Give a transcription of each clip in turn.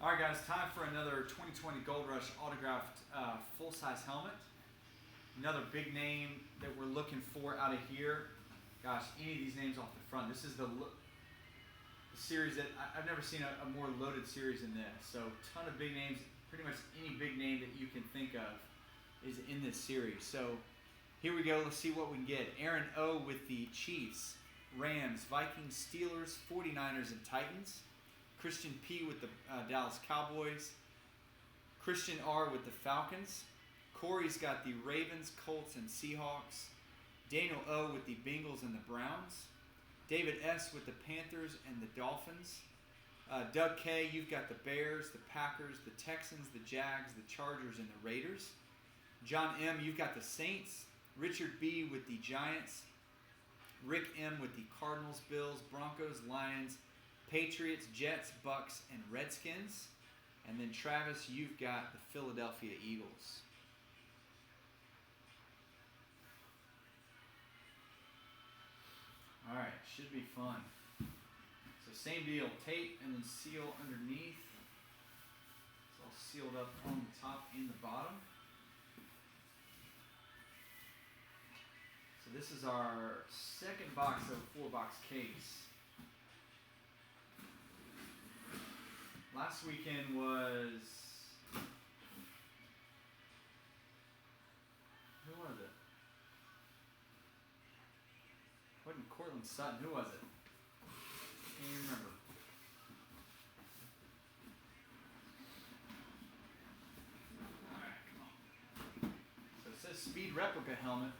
All right, guys, time for another 2020 Gold Rush autographed full-size helmet. Another big name that we're looking for out of here. Gosh, any of these names off the front. This is the series that I've never seen a more loaded series than this. So, ton of big names. Pretty much any big name that you can think of is in this series. So, here we go. Let's see what we can get. Aaron O with the Chiefs, Rams, Vikings, Steelers, 49ers, and Titans. Christian P with the Dallas Cowboys. Christian R with the Falcons. Corey's got the Ravens, Colts, and Seahawks. Daniel O with the Bengals and the Browns. David S with the Panthers and the Dolphins. Doug K, you've got the Bears, the Packers, the Texans, the Jags, the Chargers, and the Raiders. John M, you've got the Saints. Richard B with the Giants. Rick M with the Cardinals, Bills, Broncos, Lions, Patriots, Jets, Bucks, and Redskins. And then Travis, you've got the Philadelphia Eagles. All right, should be fun. So same deal, tape and then seal underneath. It's all sealed up on the top and the bottom. So this is our second box of a 4-box case. Last weekend was, who was it? Wasn't Cortland Sutton, who was it? Can't even remember. Alright, come on. So it says Speed Replica Helmet.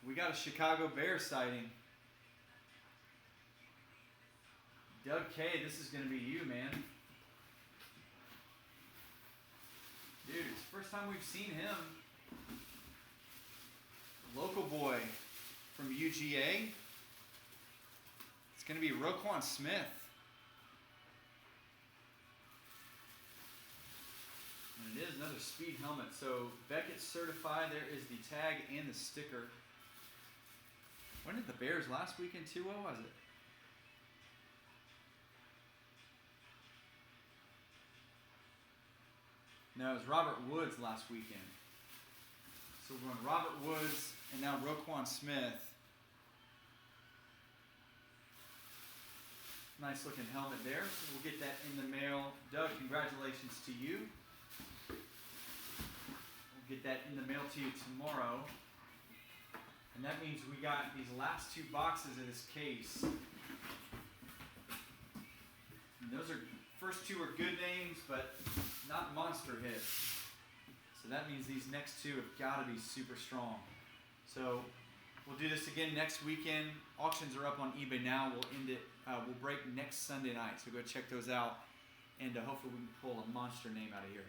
We got a Chicago Bears sighting. Doug K, this is going to be you, man. Dude, it's the first time we've seen him. Local boy from UGA. It's going to be Roquan Smith. And it is another Speed helmet. So Beckett's certified. There is the tag and the sticker. When did the Bears last weekend too? What was it? No, it was Robert Woods last weekend. So we're going Robert Woods and now Roquan Smith. Nice looking helmet there. So we'll get that in the mail. Doug, congratulations to you. We'll get that in the mail to you tomorrow. And that means we got these last 2 boxes of this case. And those are, first 2 are good names, but not monster hits. So that means these next 2 have got to be super strong. So we'll do this again next weekend. Auctions are up on eBay now. We'll end it. We'll break next Sunday night. So go check those out, and hopefully we can pull a monster name out of here.